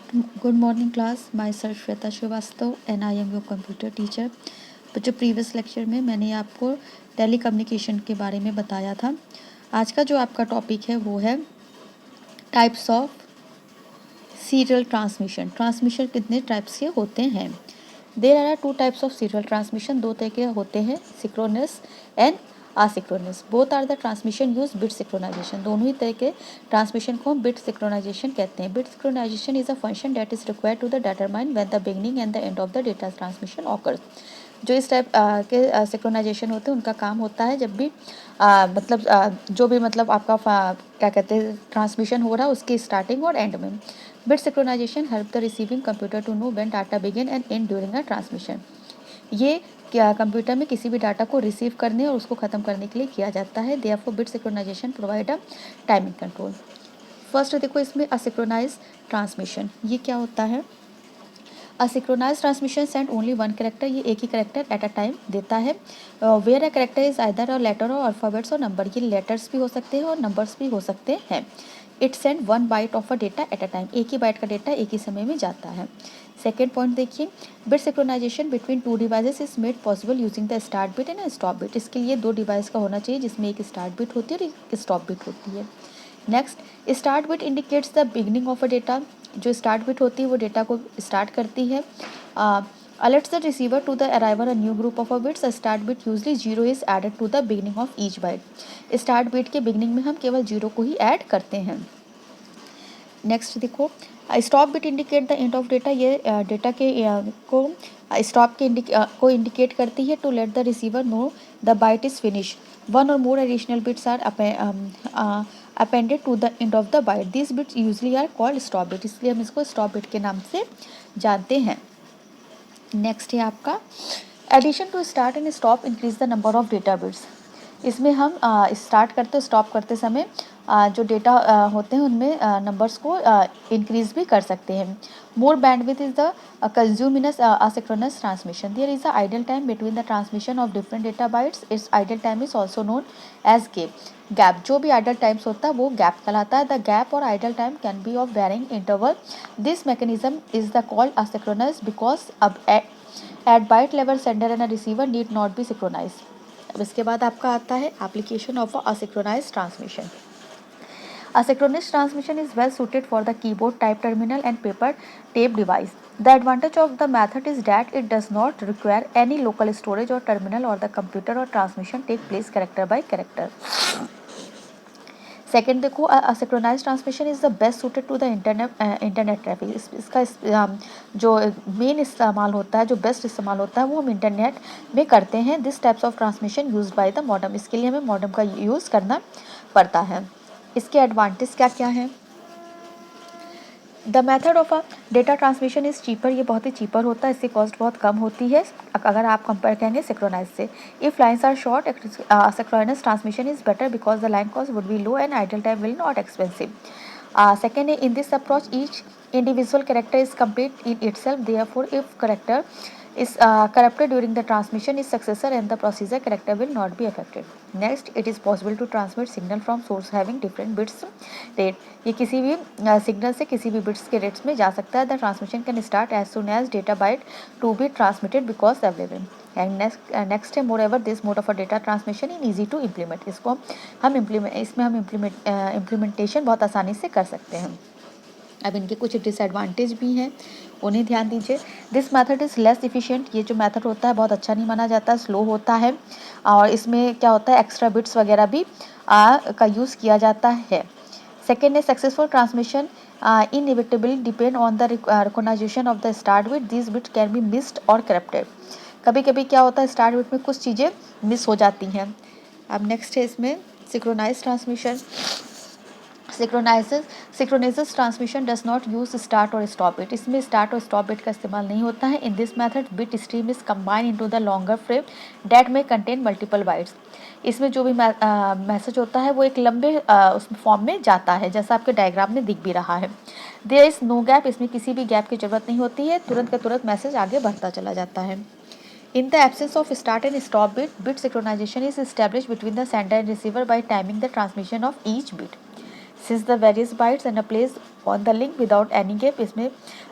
Good morning class, myself Shweta Srivastava and I am your computer teacher। बच्चों previous lecture में मैंने आपको tele communication के बारे में बताया था। आज का जो आपका टॉपिक है वो है types of serial transmission. Transmission कितने टाइप्स के होते हैं? There are two types of serial transmission. दो तरह के होते हैं, synchronous and asynchronous. Both are the transmission use bit synchronization. दोनों ही तरह के ट्रांसमिशन को हम बिट सिक्रोनाइजेशन कहते हैं। Bit synchronization is a function that is required to the determine when the beginning and the end of the data transmission occurs. जो इस टाइप के सिक्रोनाइजेशन होते हैं उनका काम होता है जब भी जो भी आपका क्या कहते हैं ट्रांसमिशन हो रहा है उसकी स्टार्टिंग और एंड में। Bit synchronization help the receiving computer to know when data begin and end during a transmission. ये क्या कंप्यूटर में किसी भी डाटा को रिसीव करने और उसको ख़त्म करने के लिए किया जाता है। Therefore bit synchronization provide a timing control. First देखो इसमें असिक्रोनाइज ट्रांसमिशन, ये क्या होता है? Asynchronize transmission send only one character, ये एक ही करेक्टर एट अ टाइम देता है। Where a character is either a letter or alphabets or number, ये लेटर्स भी हो सकते हैं और नंबर्स भी हो सकते हैं। It send one byte of a data eight a time, एक ही बाइट का डेटा एक ही समय में जाता है। सेकेंड पॉइंट देखिए, bit synchronization between two devices is made possible using the start bit and stop bit. इसके लिए दो डिवाइस का होना चाहिए जिसमें एक स्टार्ट बिट होती है और एक स्टॉप बिट होती है। Next, start bit indicates the beginning of a data. जो स्टार्ट बिट होती है वो डेटा को स्टार्ट करती है। alerts the receiver to the arrival a new group of bits। a start bit usually 0 is added to the beginning of each byte। Start bit के beginning में हम केवल 0 को ही ऐड करते हैं। नेक्स्ट देखो, stop bit indicate the end of data, ये data के को स्टॉप के को इंडिकेट करती है। To let the receiver know the byte is finish, one or more additional bits are appended to the end of the byte. This bits usually are called stop bit, इसलिए हम इसको stop bit के नाम से जानते हैं। Next है आपका addition to start and stop increase the number of data bits. इसमें हम स्टार्ट करते स्टॉप करते समय जो डेटा होते हैं उनमें नंबर्स को इंक्रीज भी कर सकते हैं। More bandwidth is the consume in asynchronous transmission. There is a idle time between the transmission of different data bytes. Its idle time is also known as gap. जो भी आइडल टाइम्स होता है वो gap कहलाता है। The gap or idle time can be of varying interval. This mechanism is the called asynchronous because अब at byte level sender and receiver need not be synchronize. अब इसके बाद आपका आता है application of asynchronize transmission. Asynchronous transmission is well suited for the keyboard, type terminal and paper tape device. The advantage of the method is that it does not require any local storage or terminal or the computer or transmission take place character by character. Second देखो, asynchronize transmission is the best suited to the internet traffic. इसका जो main इस्तेमाल होता है, जो best इस्तेमाल होता है वो हम इंटरनेट में करते हैं। This types of transmission use by the modem, इसके लिए हमें मॉडेम का यूज़ करना पड़ता है। इसके एडवांटेज क्या क्या हैं? The method of a data transmission is cheaper, ये बहुत ही चीपर होता है, इससे कॉस्ट बहुत कम होती है अगर आप कंपेयर करेंगे सिंक्रोनाइज से। If lines are short, synchronous transmission is better because the line cost would be low and idle time will not expensive. Second, in this approach each individual character is complete in itself, therefore if character is corrupted during the transmission is successor and the procedure character will not be affected. Next, it is possible to transmit signal from source having different bits rate। ये किसी भी signal से किसी भी bits के rates में जा सकता है। The transmission can start as soon as data byte to be transmitted because available. And next है moreover this mode of a data transmission in easy to implement. इसको हम इम्प्लीमेंटेशन बहुत आसानी से कर सकते हैं। अब इनके कुछ डिसएडवांटेज भी हैं, उन्हें ध्यान दीजिए। This method is less efficient, ये जो मेथड होता है बहुत अच्छा नहीं माना जाता, स्लो होता है और इसमें क्या होता है एक्स्ट्रा बिट्स वगैरह भी का यूज़ किया जाता है। सेकेंड है successful transmission inevitably depend on the recognisation of the start bit. This bit can be missed or corrupted. कभी कभी क्या होता है स्टार्ट बिट में कुछ चीज़ें मिस हो जाती हैं। अब नेक्स्ट है इसमें synchronize transmission. Synchronizes transmission does not use start or stop bit, इसमें स्टार्ट और स्टॉप बिट का इस्तेमाल नहीं होता है। In this method bit stream is combine into the longer frame that may contain multiple bytes. इसमें जो भी message होता है वो एक लंबे उस फॉर्म में जाता है, जैसा आपके डायग्राम में दिख भी रहा है। देयर इज नो गैप, इसमें किसी भी गैप की जरूरत नहीं होती है, तुरंत का तुरंत मैसेज आगे बढ़ता चला जाता है। In the absence of start and stop bit, bit synchronization is established between the sender and receiver by timing the transmission of each bit. Since the various bytes and place on the link without any gap, इसमें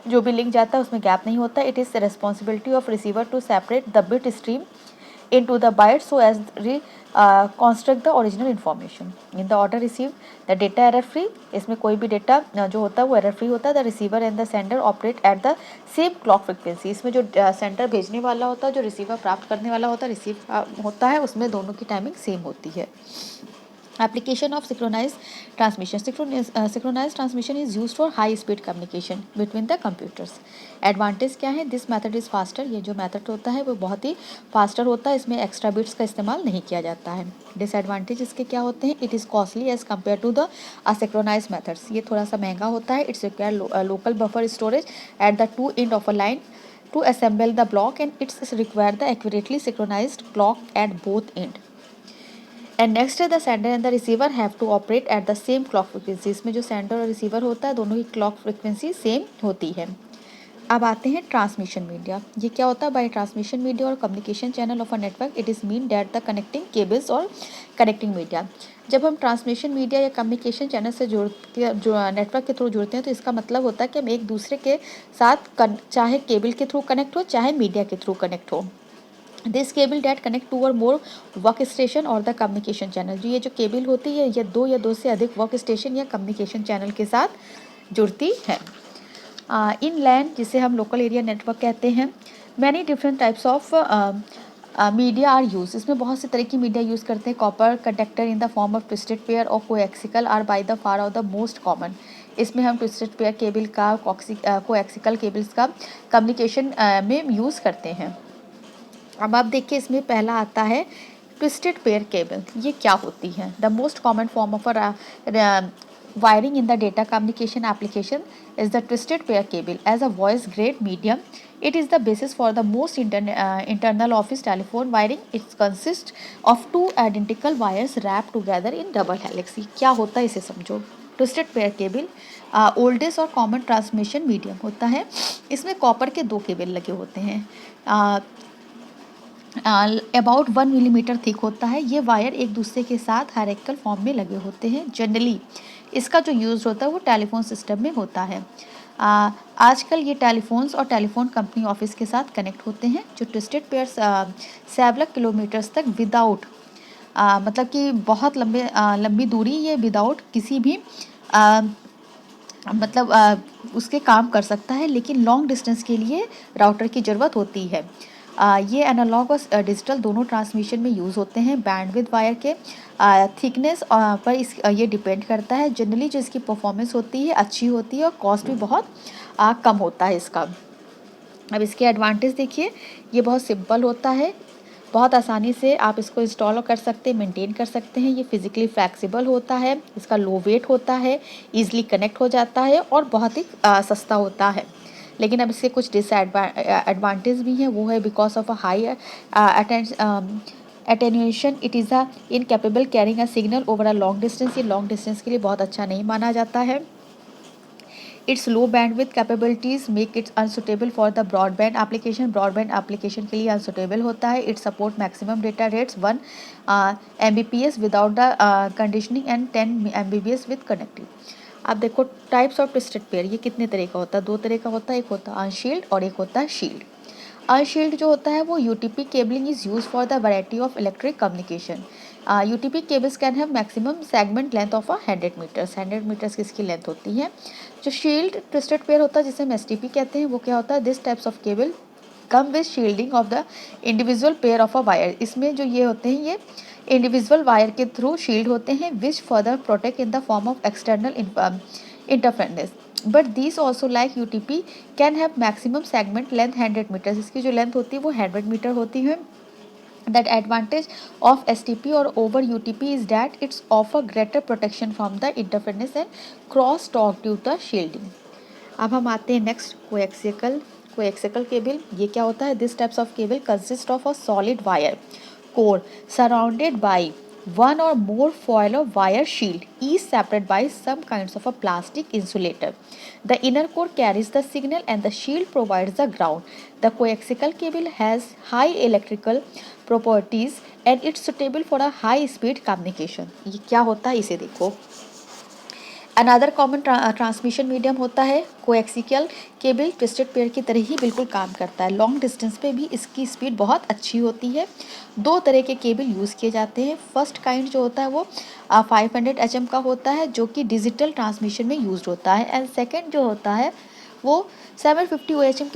जो भी link जाता है उसमें gap नहीं होता. It is the responsibility of receiver to separate the bit stream into the bytes so as construct the original information. In the order received, the data error free, इसमें कोई भी डेटा जो होता है वो एरर फ्री होता है. The receiver and the sender operate at the same clock frequency, इसमें जो सेंटर भेजने वाला होता है, जो रिसीवर प्राप्त करने वाला होता है, रिसीव होता है, उसमें दोनों की टाइमिंग सेम होती है. Application of synchronized transmission. Synchronized transmission is used for high speed communication between the computers. Advantage क्या है? This method is faster. ये जो method होता है वो बहुत ही faster होता है, इसमें extra bits का इस्तेमाल नहीं किया जाता है. Disadvantage इसके क्या होते हैं? It is costly as compared to the asynchronized methods. ये थोड़ा सा महंगा होता है. It's require local buffer storage at the two end of a line to assemble the block, and it's require the accurately synchronized clock at both end. And next the sender and the receiver have to operate at the same clock frequency, इसमें जो sender और receiver होता है दोनों की clock frequency same होती है. अब आते हैं ट्रांसमिशन मीडिया. ये क्या होता है? बाय ट्रांसमिशन मीडिया और communication channel of a network it is mean that the connecting cables और कनेक्टिंग मीडिया. जब हम ट्रांसमिशन मीडिया या कम्युनिकेशन चैनल से जो नेटवर्क के थ्रू जुड़ते हैं तो इसका मतलब होता है कि हम एक दूसरे के साथ चाहे केबल के थ्रू कनेक्ट हो चाहे मीडिया के थ्रू कनेक्ट हो. This cable that connect two or more work station और द कम्युनिकेशन चैनल, जो ये जो केबल होती है ये दो या दो से अधिक वर्क स्टेशन या कम्युनिकेशन चैनल के साथ जुड़ती है. इन लैंड, जिसे हम लोकल एरिया नेटवर्क कहते हैं, many different types of media are use, इसमें बहुत से तरह की मीडिया यूज़ करते हैं. Copper conductor in the form of twisted pair or coaxial are by the far of the most common. इसमें हम ट्विस्टेड पेयर केबल का कोएक्सिकल केबल्स का कम्युनिकेशन में यूज़ करते हैं. अब आप देखिए इसमें पहला आता है ट्विस्टेड पेयर केबल. ये क्या होती है? The most common form of wiring in the data communication application is the twisted pair cable as a voice grade medium. It is the basis for the most internal office telephone wiring. It's consist of two identical wires wrap together in double helix. क्या होता है इसे समझो. Twisted pair cable oldest और common transmission medium होता है. इसमें copper के दो केबल लगे होते हैं, अबाउट 1 मिलीमीटर थिक होता है. ये वायर एक दूसरे के साथ हायरार्किकल फॉर्म में लगे होते हैं. जनरली इसका जो यूज़ होता है वो टेलीफोन सिस्टम में होता है. आजकल ये टेलीफोन्स और टेलीफोन कंपनी ऑफिस के साथ कनेक्ट होते हैं. जो ट्विस्टेड पेयर सेवरल किलोमीटर्स तक विदाउट मतलब कि बहुत लंबी दूरी ये विदाउट किसी भी उसके काम कर सकता है, लेकिन लॉन्ग डिस्टेंस के लिए राउटर की ज़रूरत होती है. ये एनालॉग और डिजिटल दोनों ट्रांसमिशन में यूज़ होते हैं. बैंडविड्थ वायर के थिकनेस पर ये डिपेंड करता है. जनरली जो इसकी परफॉर्मेंस होती है अच्छी होती है और कॉस्ट भी बहुत कम होता है इसका. अब इसके एडवांटेज देखिए, ये बहुत सिंपल होता है, बहुत आसानी से आप इसको इंस्टॉल कर सकते हैं, मेंटेन कर सकते हैं. ये फिजिकली फ्लेक्सिबल होता है, इसका लो वेट होता है, ईजिली कनेक्ट हो जाता है और बहुत ही सस्ता होता है. लेकिन अब इसके कुछ डिसएडवांटेज भी हैं. वो है because of a high attenuation it is a incapable carrying a signal over a long distance. ये लॉन्ग डिस्टेंस के लिए बहुत अच्छा नहीं माना जाता है. It's low bandwidth capabilities make it's unsuitable for the broadband application. Broadband application के लिए अनसुटेबल होता है. It support maximum data rates 1 Mbps without the conditioning and 10 Mbps with connective. आप देखो टाइप्स ऑफ ट्विस्टेड पेयर, ये कितने तरह का होता है? दो तरह का होता है. एक होता है अनशील्ड और एक होता है शील्ड. अनशील्ड जो होता है वो UTP cabling is use for the variety of electric communication. UTP cables can have maximum segment length of 100 metres. 100 metres की इसकी लेंथ होती है. जो शील्ड ट्विस्टेड पेयर होता है जिसे हम एसटीपी कहते हैं, वो क्या होता है? This types of cable come with shielding of the individual pair of a wire. इसमें जो ये होते हैं ये इंडिविजुअल वायर के थ्रू शील्ड होते हैं which further protect in the form of external interference. But this also like UTP can have maximum segment length 100 metres. इसकी जो लेंथ होती है वो 100 मीटर होती है. That advantage of STP or over UTP is that it's offer greater protection from the interference and cross talk due to shielding. अब हम आते हैं नेक्स्ट कोएक्सिकल केबल. ये क्या होता है? This types of cable consist of a solid wire core surrounded by one or more foil or wire shield, each separated by some kinds of a plastic insulator. The inner core carries the signal and the shield provides the ground. The coaxial cable has high electrical properties and it's suitable for a high speed communication. ये क्या होता है इसे देखो. Another common transmission medium होता है coaxial cable. Twisted pair की तरह ही बिल्कुल काम करता है। लॉन्ग डिस्टेंस पे भी इसकी स्पीड बहुत अच्छी होती है। दो तरह के केबल यूज़ किए जाते हैं। फर्स्ट काइंड जो होता है वो 500 HM का होता है जो कि डिजिटल ट्रांसमिशन में यूज होता है, एंड सेकेंड जो होता है वो 750 OHM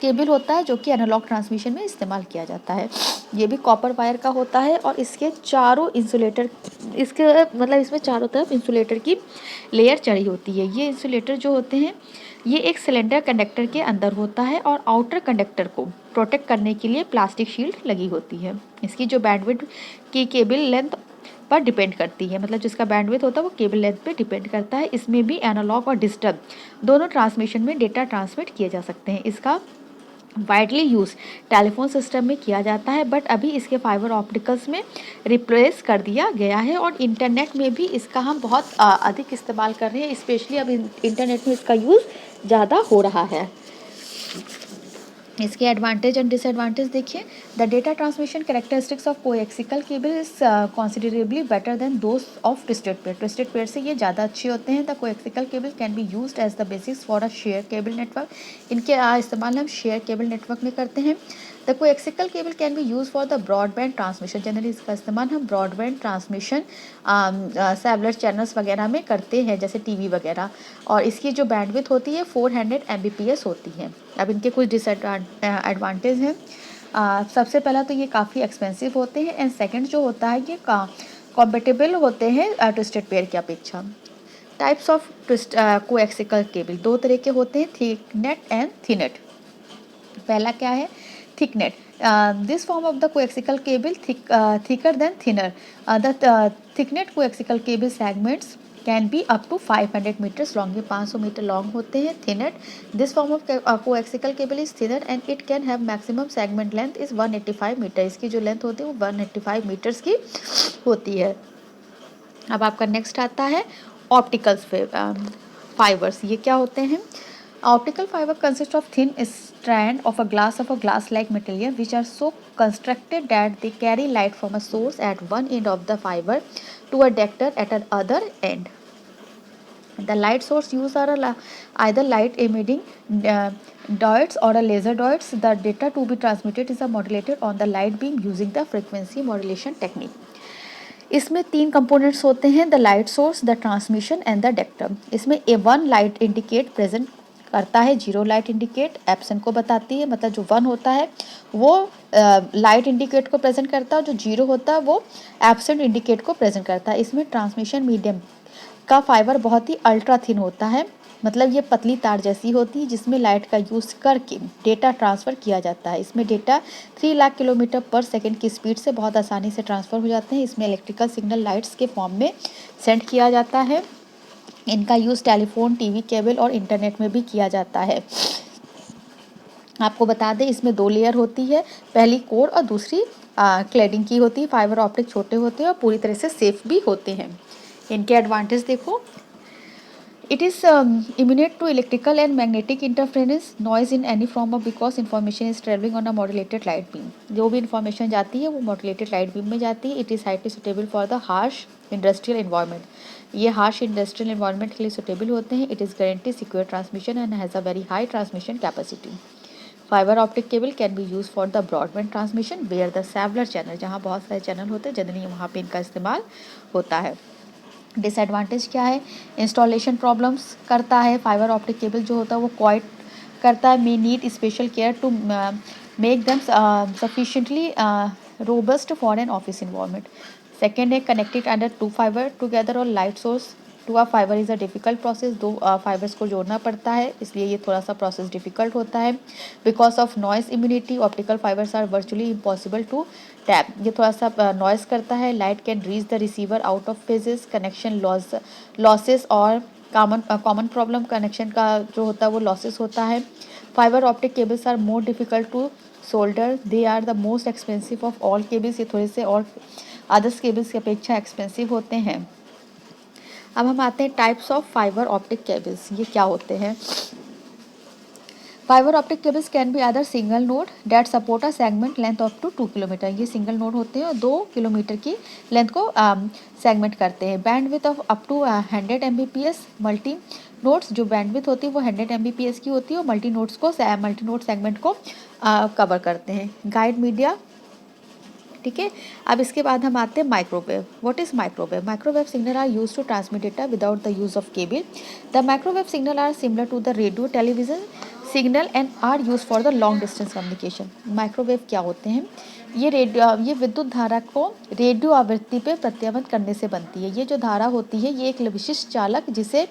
केबल होता है जो कि एनालॉग ट्रांसमिशन में इस्तेमाल किया जाता है। ये भी कॉपर वायर का होता है और इसके चारों इंसुलेटर, इसके मतलब इसमें चारों तरफ इंसुलेटर की लेयर चढ़ी होती है। ये इंसुलेटर जो होते हैं ये एक सिलेंडर कंडक्टर के अंदर होता है और आउटर कंडक्टर को प्रोटेक्ट करने के लिए प्लास्टिक शील्ड लगी होती है। इसकी जो बैंडविड्थ की केबल लेंथ पर डिपेंड करती है, मतलब जिसका बैंडविड्थ होता है वो केबल लेंथ पे डिपेंड करता है। इसमें भी एनालॉग और डिजिटल दोनों ट्रांसमिशन में डेटा ट्रांसमिट किए जा सकते हैं। इसका वाइडली यूज़ टेलीफोन सिस्टम में किया जाता है, बट अभी इसके फाइबर ऑप्टिकल्स में रिप्लेस कर दिया गया है और इंटरनेट में भी इसका हम बहुत अधिक इस्तेमाल कर रहे हैं। स्पेशली अब इंटरनेट में इसका यूज़ ज़्यादा हो रहा है। इसके एडवांटेज एंड डिसएडवांटेज देखिए। The data transmission characteristics of coaxial cable is considerably better than those of twisted pair. Twisted pair से ये ज़्यादा अच्छे होते हैं। The coaxial cable can be used as the basis for a share cable network. इनके इस्तेमाल हम share cable network में करते हैं। The coaxial cable can be use for the broadband transmission. Generally इसका इस्तेमाल हम ब्रॉडबैंड ट्रांसमिशन सेलुलर चैनल्स वगैरह में करते हैं, जैसे टीवी वगैरह, और इसकी जो बैंडविड्थ होती है 400 Mbps होती है। अब इनके कुछ डिसएडवांटेज हैं। सबसे पहला तो ये काफ़ी एक्सपेंसिव होते हैं, एंड सेकंड जो होता है ये कॉम्पेटेबल होते हैं ट्विस्टेड पेयर की अपेक्षा। टाइप्स ऑफ कोएक्सियल केबल दो तरह के होते हैं, थिक नेट एंड थिनेट। पहला क्या है, thick net. This form of the coaxial cable thicker than thinner. The thick net coaxial cable segments can be up to 500 meters long. ये 500 मीटर लॉन्ग होते हैं thin net. This form of coaxial cable is thinner and it can have maximum segment length is 185 metre. इसकी जो length होती है वो 185 metres की होती है। अब आपका नेक्स्ट आता है ऑप्टिकल फाइबर्स। ये क्या होते हैं? Optical fiber consists of thin strand of a glass-like material which are so constructed that they carry light from a source at one end of the fiber to a detector at the other end. The light source used are either light emitting diodes or a laser diodes. The data to be transmitted is modulated on the light beam using the frequency modulation technique. इसमें 3 components होते हैं, the light source, the transmission and the डेक्टर। इसमें A1 light indicate present करता है, 0 light indicate absent को बताती है। मतलब जो 1 होता है वो लाइट इंडिकेट को प्रेजेंट करता है, जो 0 होता है वो एब्सेंट इंडिकेट को प्रेजेंट करता है। इसमें ट्रांसमिशन मीडियम का फाइबर बहुत ही अल्ट्रा थिन होता है, मतलब ये पतली तार जैसी होती है जिसमें लाइट का यूज़ करके डेटा ट्रांसफ़र किया जाता है। इसमें डेटा 3 लाख किलोमीटर पर सेकंड की स्पीड से बहुत आसानी से ट्रांसफ़र हो जाते हैं। इसमें इलेक्ट्रिकल सिग्नल लाइट्स के फॉर्म में सेंड किया जाता है। इनका यूज़ टेलीफोन, टीवी केबल और इंटरनेट में भी किया जाता है। आपको बता दें इसमें 2 लेयर होती है, पहली कोर और दूसरी क्लैडिंग की होती है। फाइबर ऑप्टिक छोटे होते हैं और पूरी तरह से सेफ भी होते हैं। इनके एडवांटेज देखो, it is immune to electrical and magnetic interference, noise in any form of, because information is traveling on a modulated light beam. जो भी information जाती है वो modulated light beam में जाती है। It is highly suitable for the harsh industrial environment. ये harsh industrial environment के लिए suitable होते हैं। It is guarantee secure transmission and has a very high transmission capacity. Fiber optic cable can be used for the broadband transmission where the cellular channel, जहाँ बहुत सारे channel होते हैं generally वहाँ पे इनका इस्तेमाल होता है। डिसएडवांटेज क्या है? इंस्टॉलेशन प्रॉब्लम्स करता है। फाइबर ऑप्टिक केबल जो होता है वो क्वाइट करता है, may need special care to make them sufficiently robust for an office environment. Second है connected under 2 fibre together or light source to a fibre is a difficult process. 2 fibres को जोड़ना पड़ता है, इसलिए ये थोड़ा सा प्रोसेस डिफ़िकल्ट होता है। Because of noise immunity optical fibres are virtually impossible to tap. ये थोड़ा सा नॉइस करता है। Light can reach the receiver out of phases, connection losses और कॉमन प्रॉब्लम कनेक्शन का जो होता है वो लॉसेस होता है। Fibre optic cables are more difficult to solder, they are the most expensive of all cables. ये थोड़े से और अदर्स केबल्स की अपेक्षा एक्सपेंसिव होते हैं। अब हम आते हैं types of fibre optic cables. ये क्या होते हैं? Fibre optic cables can be other single node that support a segment length up to 2 kilometre. ये सिंगल नोड होते हैं और 2 किलोमीटर की लेंथ को सेगमेंट करते हैं। Bandwidth of up to 100 Mbps। Multi nodes जो बैंडविड्थ होती है वो 100 Mbps की होती है और मल्टी नोड सेगमेंट को कवर करते हैं। गाइड मीडिया, ठीक है। अब इसके बाद हम आते हैं microwave. What is microwave? Microwave signal are use to transmit data without the use of cable. The microwave signal are similar to the radio television signal and are use for the long distance communication. Microwave क्या होते हैं? ये विद्युत धारा को radio आवृत्ति पे प्रत्यावर्तन करने से बनती है। ये जो धारा होती है ये एक विशिष्ट चालक जिसे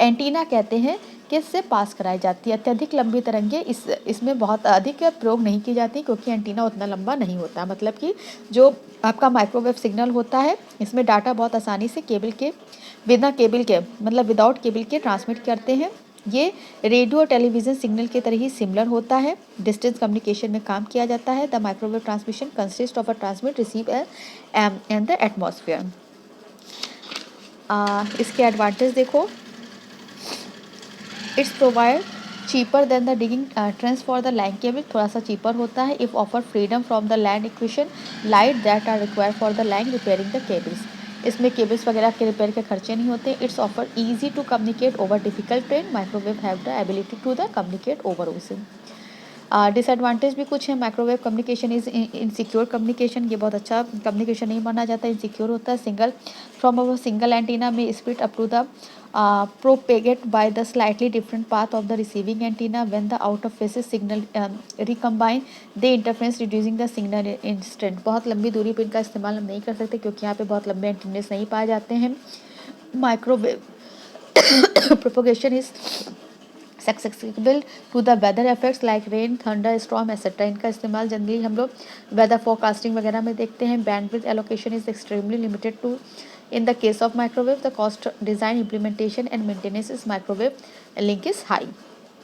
एंटीना कहते हैं कि इससे पास कराई जाती है। अत्यधिक लंबी तरंगें इसमें बहुत अधिक प्रयोग नहीं की जाती क्योंकि एंटीना उतना लंबा नहीं होता। मतलब कि जो आपका माइक्रोवेव सिग्नल होता है इसमें डाटा बहुत आसानी से बिना केबल के मतलब विदाउट केबल के ट्रांसमिट करते हैं। ये रेडियो और टेलीविज़न सिग्नल के तरह ही सिमिलर होता है। डिस्टेंस कम्युनिकेशन में काम किया जाता है। The microwave transmission consist of a transmit receive and the atmosphere. इसके एडवांटेज देखो, it's provide cheaper than the digging trench for the line cable. थोड़ा सा चीपर होता है। If offer freedom from the land equation light that are required for the line repairing the cables. इसमें cables वगैरह के repair के खर्चे नहीं होते। It's offer easy to communicate over difficult terrain. Microwave have the ability to the communicate over ocean. Disadvantage भी कुछ है। Microwave communication is insecure communication. ये बहुत अच्छा कम्युनिकेशन नहीं माना जाता, इनसिक्योर होता है। सिंगल एंटीना में split up to the propagate by the slightly different path of the receiving antenna. When the out of phase signal recombine they interference reducing the signal instant। बहुत लंबी दूरी पर इनका इस्तेमाल हम नहीं कर सकते क्योंकि यहाँ पे बहुत लंबे एंटीनेस नहीं पाए जाते हैं। Microwave propagation is susceptible to the weather effects like rain, thunder storm etcetera. इनका इस्तेमाल जनरली हम लोग वेदर फोरकास्टिंग वगैरह में देखते हैं। Bandwidth allocation is extremely limited to in the case of microwave. The cost design implementation and maintenance is microwave link is high.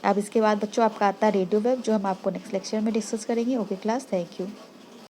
अब इसके बाद बच्चों आपका आता है रेडियो वेव जो हम आपको नेक्स्ट लेक्चर में डिस्कस करेंगे। Okay class, thank you.